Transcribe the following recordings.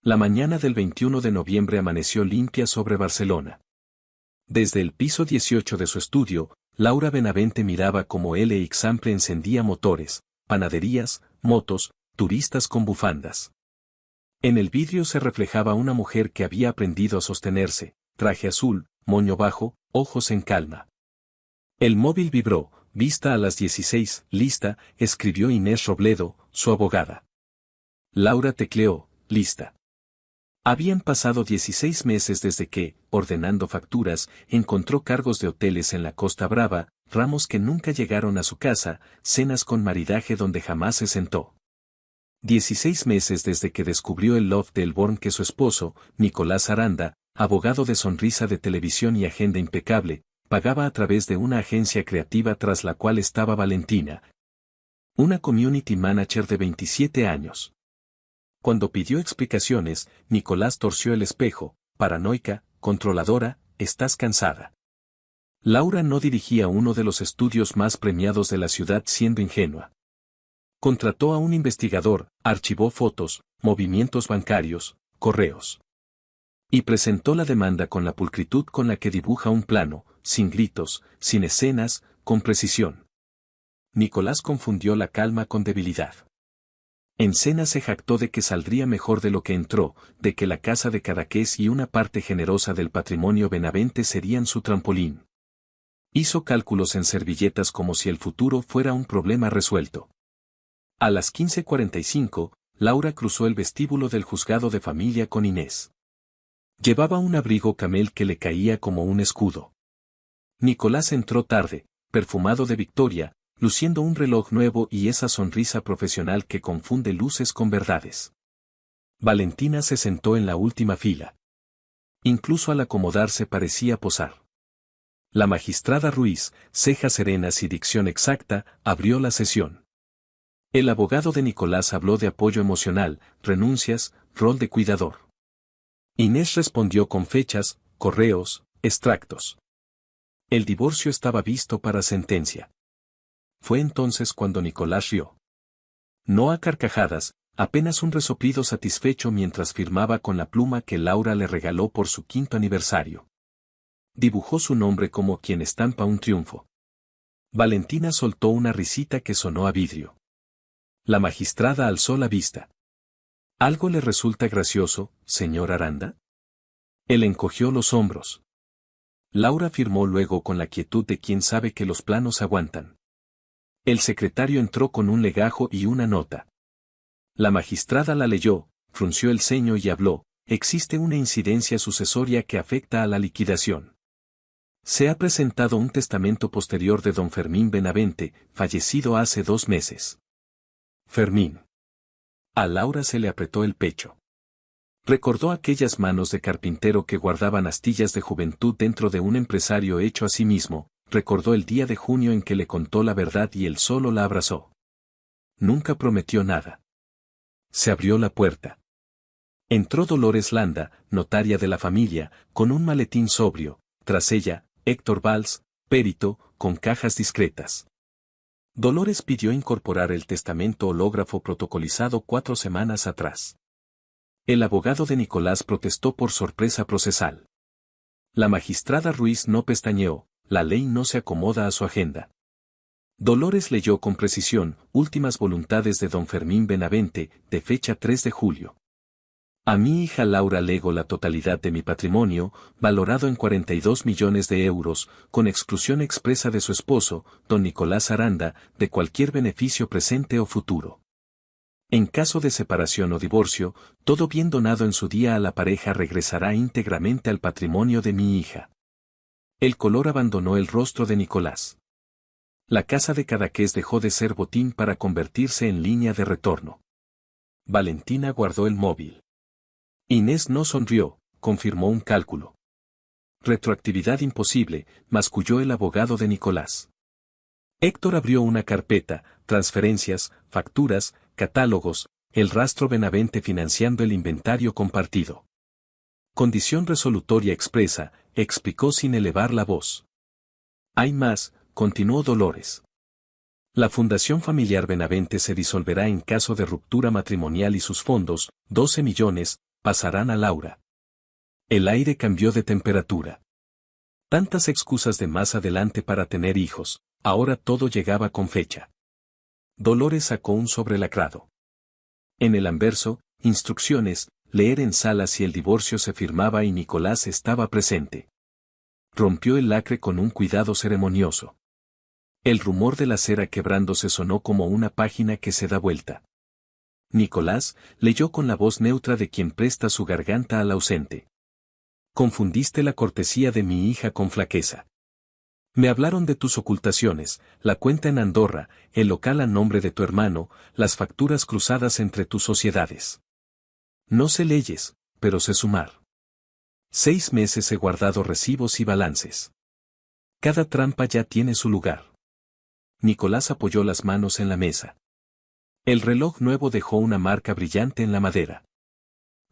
La mañana del 21 de noviembre amaneció limpia sobre Barcelona. Desde el piso 18 de su estudio, Laura Benavente miraba cómo el Eixample encendía motores, panaderías, motos, turistas con bufandas. En el vidrio se reflejaba una mujer que había aprendido a sostenerse, traje azul, moño bajo, ojos en calma. El móvil vibró, vista a las 16, lista, escribió Inés Robledo, su abogada. Laura tecleó, lista. Habían pasado 16 meses desde que, ordenando facturas, encontró cargos de hoteles en la Costa Brava, ramos que nunca llegaron a su casa, cenas con maridaje donde jamás se sentó. 16 meses desde que descubrió el loft del Born que su esposo, Nicolás Aranda, abogado de sonrisa de televisión y agenda impecable, pagaba a través de una agencia creativa tras la cual estaba Valentina, una community manager de 27 años. Cuando pidió explicaciones, Nicolás torció el espejo, paranoica, controladora, estás cansada. Laura no dirigía uno de los estudios más premiados de la ciudad siendo ingenua. Contrató a un investigador, archivó fotos, movimientos bancarios, correos. Y presentó la demanda con la pulcritud con la que dibuja un plano, sin gritos, sin escenas, con precisión. Nicolás confundió la calma con debilidad. En cena se jactó de que saldría mejor de lo que entró, de que la casa de Cadaqués y una parte generosa del patrimonio Benavente serían su trampolín. Hizo cálculos en servilletas como si el futuro fuera un problema resuelto. A las 15:45, Laura cruzó el vestíbulo del juzgado de familia con Inés. Llevaba un abrigo camel que le caía como un escudo. Nicolás entró tarde, perfumado de victoria, luciendo un reloj nuevo y esa sonrisa profesional que confunde luces con verdades. Valentina se sentó en la última fila. Incluso al acomodarse parecía posar. La magistrada Ruiz, cejas serenas y dicción exacta, abrió la sesión. El abogado de Nicolás habló de apoyo emocional, renuncias, rol de cuidador. Inés respondió con fechas, correos, extractos. El divorcio estaba visto para sentencia. Fue entonces cuando Nicolás rió. No a carcajadas, apenas un resoplido satisfecho mientras firmaba con la pluma que Laura le regaló por su 5º aniversario. Dibujó su nombre como quien estampa un triunfo. Valentina soltó una risita que sonó a vidrio. La magistrada alzó la vista. ¿Algo le resulta gracioso, señor Aranda? Él encogió los hombros. Laura firmó luego con la quietud de quien sabe que los planos aguantan. El secretario entró con un legajo y una nota. La magistrada la leyó, frunció el ceño y habló, existe una incidencia sucesoria que afecta a la liquidación. Se ha presentado un testamento posterior de don Fermín Benavente, fallecido hace 2 meses. Fermín. A Laura se le apretó el pecho. Recordó aquellas manos de carpintero que guardaban astillas de juventud dentro de un empresario hecho a sí mismo, recordó el día de junio en que le contó la verdad y él solo la abrazó. Nunca prometió nada. Se abrió la puerta. Entró Dolores Landa, notaria de la familia, con un maletín sobrio, tras ella, Héctor Valls, perito, con cajas discretas. Dolores pidió incorporar el testamento hológrafo protocolizado 4 semanas atrás. El abogado de Nicolás protestó por sorpresa procesal. La magistrada Ruiz no pestañeó, la ley no se acomoda a su agenda. Dolores leyó con precisión, últimas voluntades de don Fermín Benavente, de fecha 3 de julio. A mi hija Laura lego la totalidad de mi patrimonio, valorado en 42 millones de euros, con exclusión expresa de su esposo, don Nicolás Aranda, de cualquier beneficio presente o futuro. En caso de separación o divorcio, todo bien donado en su día a la pareja regresará íntegramente al patrimonio de mi hija. El color abandonó el rostro de Nicolás. La casa de Cadaqués dejó de ser botín para convertirse en línea de retorno. Valentina guardó el móvil. Inés no sonrió, confirmó un cálculo. Retroactividad imposible, masculló el abogado de Nicolás. Héctor abrió una carpeta, transferencias, facturas, catálogos, el rastro Benavente financiando el inventario compartido. Condición resolutoria expresa, explicó sin elevar la voz. Hay más, continuó Dolores. La Fundación Familiar Benavente se disolverá en caso de ruptura matrimonial y sus fondos, 12 millones, Pasarán a Laura. El aire cambió de temperatura. Tantas excusas de más adelante para tener hijos, ahora todo llegaba con fecha. Dolores sacó un sobrelacrado. En el anverso, instrucciones, leer en sala si el divorcio se firmaba y Nicolás estaba presente. Rompió el lacre con un cuidado ceremonioso. El rumor de la cera quebrándose sonó como una página que se da vuelta. Nicolás leyó con la voz neutra de quien presta su garganta al ausente. Confundiste la cortesía de mi hija con flaqueza. Me hablaron de tus ocultaciones, la cuenta en Andorra, el local a nombre de tu hermano, las facturas cruzadas entre tus sociedades. No sé leyes, pero sé sumar. 6 meses he guardado recibos y balances. Cada trampa ya tiene su lugar. Nicolás apoyó las manos en la mesa. El reloj nuevo dejó una marca brillante en la madera.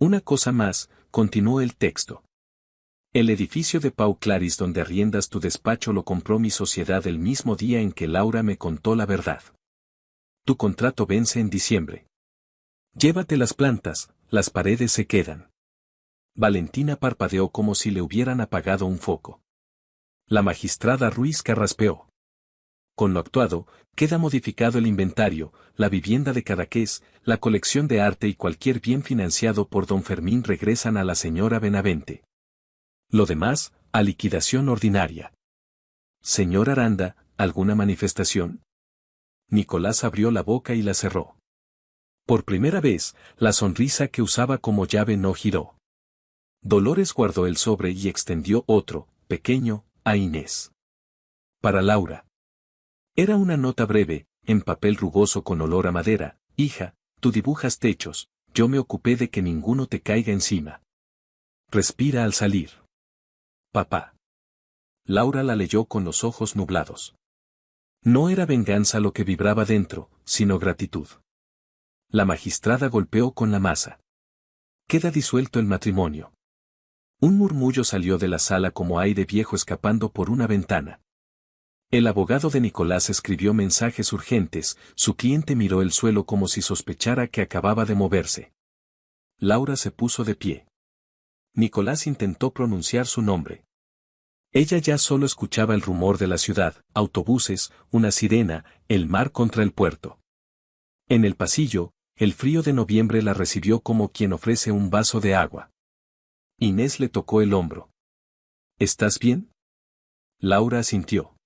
Una cosa más, continuó el texto. El edificio de Pau Claris donde arriendas tu despacho lo compró mi sociedad el mismo día en que Laura me contó la verdad. Tu contrato vence en diciembre. Llévate las plantas, las paredes se quedan. Valentina parpadeó como si le hubieran apagado un foco. La magistrada Ruiz carraspeó. Con lo actuado, queda modificado el inventario, la vivienda de Cadaqués, la colección de arte y cualquier bien financiado por don Fermín regresan a la señora Benavente. Lo demás, a liquidación ordinaria. Señor Aranda, ¿alguna manifestación? Nicolás abrió la boca y la cerró. Por primera vez, la sonrisa que usaba como llave no giró. Dolores guardó el sobre y extendió otro, pequeño, a Inés. Para Laura. Era una nota breve, en papel rugoso con olor a madera. Hija, tú dibujas techos, yo me ocupé de que ninguno te caiga encima. Respira al salir. Papá. Laura la leyó con los ojos nublados. No era venganza lo que vibraba dentro, sino gratitud. La magistrada golpeó con la masa. Queda disuelto el matrimonio. Un murmullo salió de la sala como aire viejo escapando por una ventana. El abogado de Nicolás escribió mensajes urgentes, su cliente miró el suelo como si sospechara que acababa de moverse. Laura se puso de pie. Nicolás intentó pronunciar su nombre. Ella ya solo escuchaba el rumor de la ciudad, autobuses, una sirena, el mar contra el puerto. En el pasillo, el frío de noviembre la recibió como quien ofrece un vaso de agua. Inés le tocó el hombro. ¿Estás bien? Laura asintió.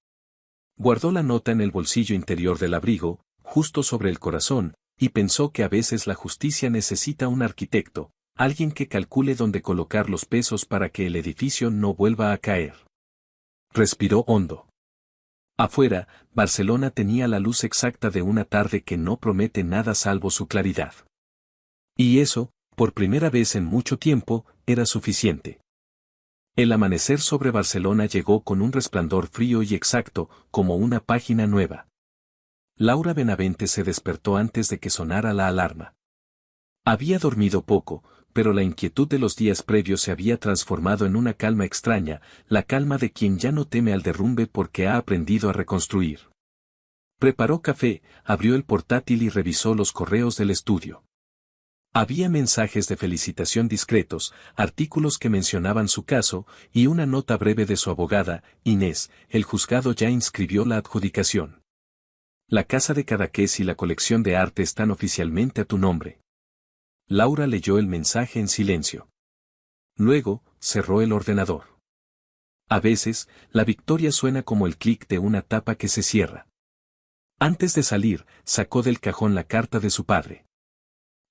Guardó la nota en el bolsillo interior del abrigo, justo sobre el corazón, y pensó que a veces la justicia necesita un arquitecto, alguien que calcule dónde colocar los pesos para que el edificio no vuelva a caer. Respiró hondo. Afuera, Barcelona tenía la luz exacta de una tarde que no promete nada salvo su claridad. Y eso, por primera vez en mucho tiempo, era suficiente. El amanecer sobre Barcelona llegó con un resplandor frío y exacto, como una página nueva. Laura Benavente se despertó antes de que sonara la alarma. Había dormido poco, pero la inquietud de los días previos se había transformado en una calma extraña, la calma de quien ya no teme al derrumbe porque ha aprendido a reconstruir. Preparó café, abrió el portátil y revisó los correos del estudio. Había mensajes de felicitación discretos, artículos que mencionaban su caso, y una nota breve de su abogada, Inés. El juzgado ya inscribió la adjudicación. La casa de Cadaqués y la colección de arte están oficialmente a tu nombre. Laura leyó el mensaje en silencio. Luego, cerró el ordenador. A veces, la victoria suena como el clic de una tapa que se cierra. Antes de salir, sacó del cajón la carta de su padre.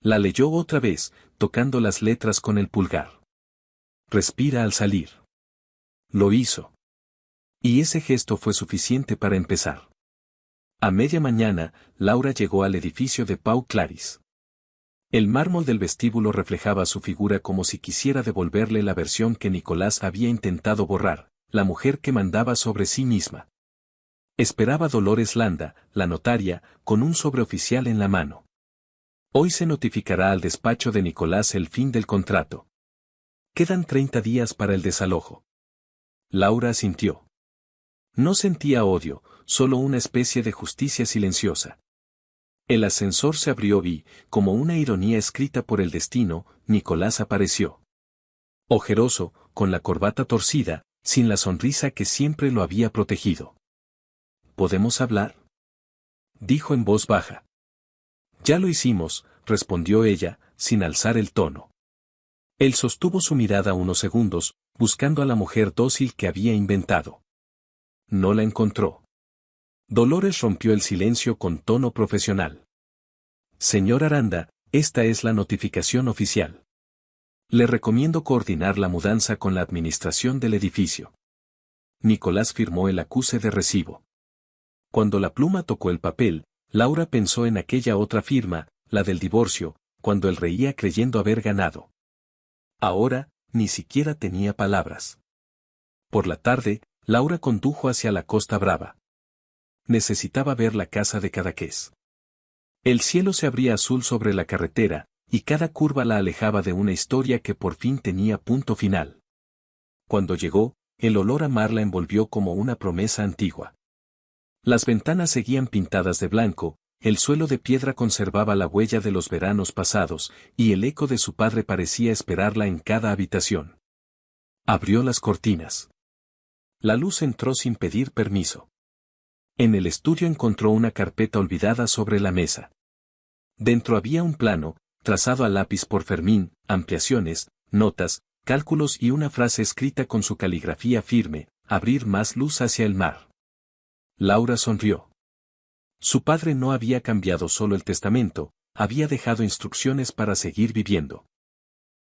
La leyó otra vez, tocando las letras con el pulgar. Respira al salir. Lo hizo. Y ese gesto fue suficiente para empezar. A media mañana, Laura llegó al edificio de Pau Claris. El mármol del vestíbulo reflejaba su figura como si quisiera devolverle la versión que Nicolás había intentado borrar, la mujer que mandaba sobre sí misma. Esperaba Dolores Landa, la notaria, con un sobreoficial en la mano. Hoy se notificará al despacho de Nicolás el fin del contrato. Quedan 30 días para el desalojo. Laura asintió. No sentía odio, solo una especie de justicia silenciosa. El ascensor se abrió y, como una ironía escrita por el destino, Nicolás apareció. Ojeroso, con la corbata torcida, sin la sonrisa que siempre lo había protegido. ¿Podemos hablar?, dijo en voz baja. Ya lo hicimos, respondió ella, sin alzar el tono. Él sostuvo su mirada unos segundos, buscando a la mujer dócil que había inventado. No la encontró. Dolores rompió el silencio con tono profesional. Señor Aranda, esta es la notificación oficial. Le recomiendo coordinar la mudanza con la administración del edificio. Nicolás firmó el acuse de recibo. Cuando la pluma tocó el papel, Laura pensó en aquella otra firma, la del divorcio, cuando él reía creyendo haber ganado. Ahora, ni siquiera tenía palabras. Por la tarde, Laura condujo hacia la Costa Brava. Necesitaba ver la casa de Cadaqués. El cielo se abría azul sobre la carretera, y cada curva la alejaba de una historia que por fin tenía punto final. Cuando llegó, el olor a mar la envolvió como una promesa antigua. Las ventanas seguían pintadas de blanco, el suelo de piedra conservaba la huella de los veranos pasados, y el eco de su padre parecía esperarla en cada habitación. Abrió las cortinas. La luz entró sin pedir permiso. En el estudio encontró una carpeta olvidada sobre la mesa. Dentro había un plano, trazado a lápiz por Fermín, ampliaciones, notas, cálculos y una frase escrita con su caligrafía firme: abrir más luz hacia el mar. Laura sonrió. Su padre no había cambiado solo el testamento, había dejado instrucciones para seguir viviendo.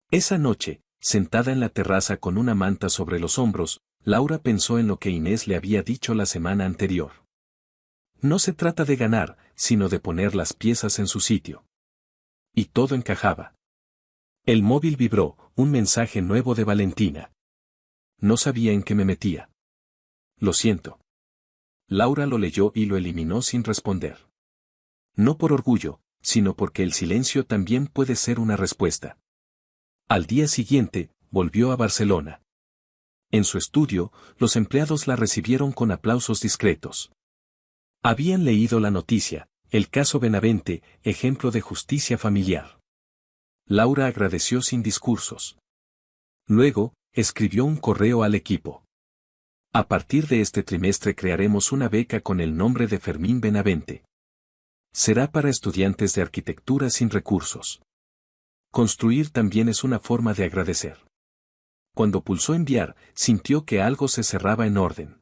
Esa noche, sentada en la terraza con una manta sobre los hombros, Laura pensó en lo que Inés le había dicho la semana anterior. No se trata de ganar, sino de poner las piezas en su sitio. Y todo encajaba. El móvil vibró, un mensaje nuevo de Valentina. No sabía en qué me metía. Lo siento. Laura lo leyó y lo eliminó sin responder. No por orgullo, sino porque el silencio también puede ser una respuesta. Al día siguiente, volvió a Barcelona. En su estudio, los empleados la recibieron con aplausos discretos. Habían leído la noticia: el caso Benavente, ejemplo de justicia familiar. Laura agradeció sin discursos. Luego, escribió un correo al equipo. A partir de este trimestre crearemos una beca con el nombre de Fermín Benavente. Será para estudiantes de arquitectura sin recursos. Construir también es una forma de agradecer. Cuando pulsó enviar, sintió que algo se cerraba en orden.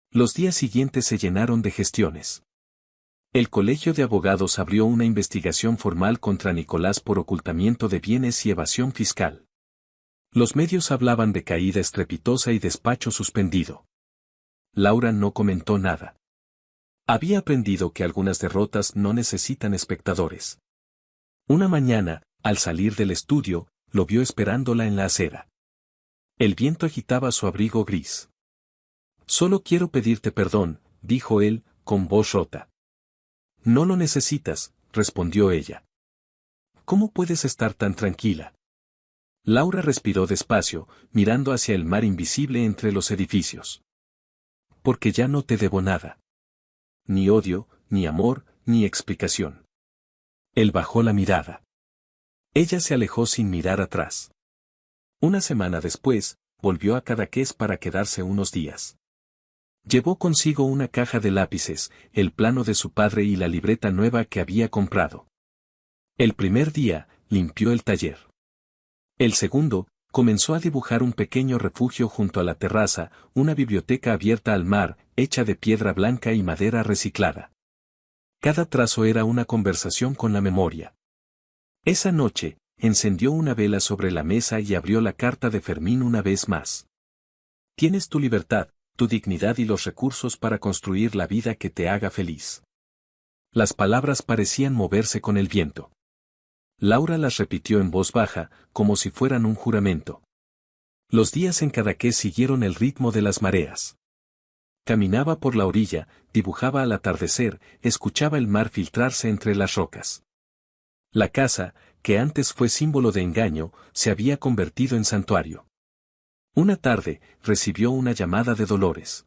Los días siguientes se llenaron de gestiones. El Colegio de Abogados abrió una investigación formal contra Nicolás por ocultamiento de bienes y evasión fiscal. Los medios hablaban de caída estrepitosa y despacho suspendido. Laura no comentó nada. Había aprendido que algunas derrotas no necesitan espectadores. Una mañana, al salir del estudio, lo vio esperándola en la acera. El viento agitaba su abrigo gris. Solo quiero pedirte perdón, dijo él, con voz rota. No lo necesitas, respondió ella. ¿Cómo puedes estar tan tranquila? Laura respiró despacio, mirando hacia el mar invisible entre los edificios. Porque ya no te debo nada. Ni odio, ni amor, ni explicación. Él bajó la mirada. Ella se alejó sin mirar atrás. Una semana después, volvió a Cadaqués para quedarse unos días. Llevó consigo una caja de lápices, el plano de su padre y la libreta nueva que había comprado. El primer día, limpió el taller. El segundo, comenzó a dibujar un pequeño refugio junto a la terraza, una biblioteca abierta al mar, hecha de piedra blanca y madera reciclada. Cada trazo era una conversación con la memoria. Esa noche, encendió una vela sobre la mesa y abrió la carta de Fermín una vez más. Tienes tu libertad, tu dignidad y los recursos para construir la vida que te haga feliz. Las palabras parecían moverse con el viento. Laura las repitió en voz baja, como si fueran un juramento. Los días en Cadaqués siguieron el ritmo de las mareas. Caminaba por la orilla, dibujaba al atardecer, escuchaba el mar filtrarse entre las rocas. La casa, que antes fue símbolo de engaño, se había convertido en santuario. Una tarde, recibió una llamada de Dolores.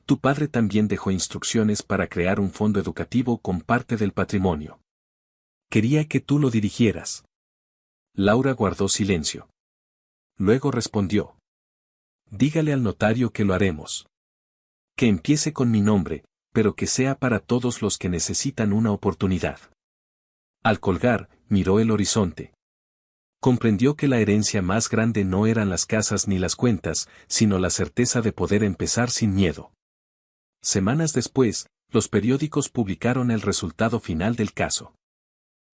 Tu padre también dejó instrucciones para crear un fondo educativo con parte del patrimonio. Quería que tú lo dirigieras. Laura guardó silencio. Luego respondió. Dígale al notario que lo haremos. Que empiece con mi nombre, pero que sea para todos los que necesitan una oportunidad. Al colgar, miró el horizonte. Comprendió que la herencia más grande no eran las casas ni las cuentas, sino la certeza de poder empezar sin miedo. Semanas después, los periódicos publicaron el resultado final del caso.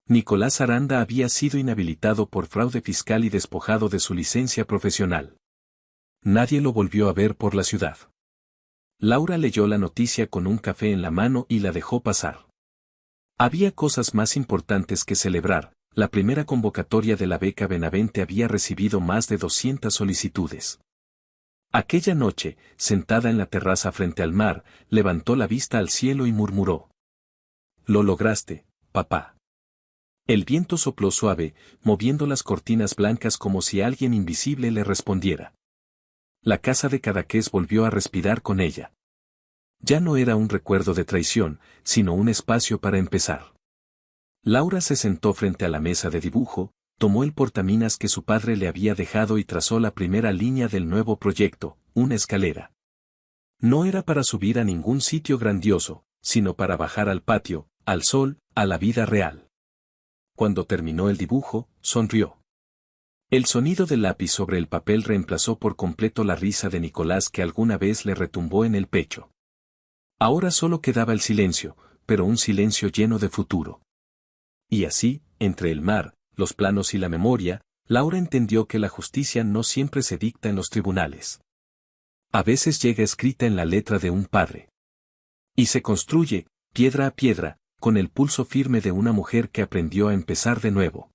Nicolás Aranda había sido inhabilitado por fraude fiscal y despojado de su licencia profesional. Nadie lo volvió a ver por la ciudad. Laura leyó la noticia con un café en la mano y la dejó pasar. Había cosas más importantes que celebrar. La primera convocatoria de la beca Benavente había recibido más de 200 solicitudes. Aquella noche, sentada en la terraza frente al mar, levantó la vista al cielo y murmuró. Lo lograste, papá. El viento sopló suave, moviendo las cortinas blancas como si alguien invisible le respondiera. La casa de Cadaqués volvió a respirar con ella. Ya no era un recuerdo de traición, sino un espacio para empezar. Laura se sentó frente a la mesa de dibujo, tomó el portaminas que su padre le había dejado y trazó la primera línea del nuevo proyecto, una escalera. No era para subir a ningún sitio grandioso, sino para bajar al patio, al sol, a la vida real. Cuando terminó el dibujo, sonrió. El sonido del lápiz sobre el papel reemplazó por completo la risa de Nicolás que alguna vez le retumbó en el pecho. Ahora solo quedaba el silencio, pero un silencio lleno de futuro. Y así, entre el mar, los planos y la memoria, Laura entendió que la justicia no siempre se dicta en los tribunales. A veces llega escrita en la letra de un padre. Y se construye, piedra a piedra, con el pulso firme de una mujer que aprendió a empezar de nuevo.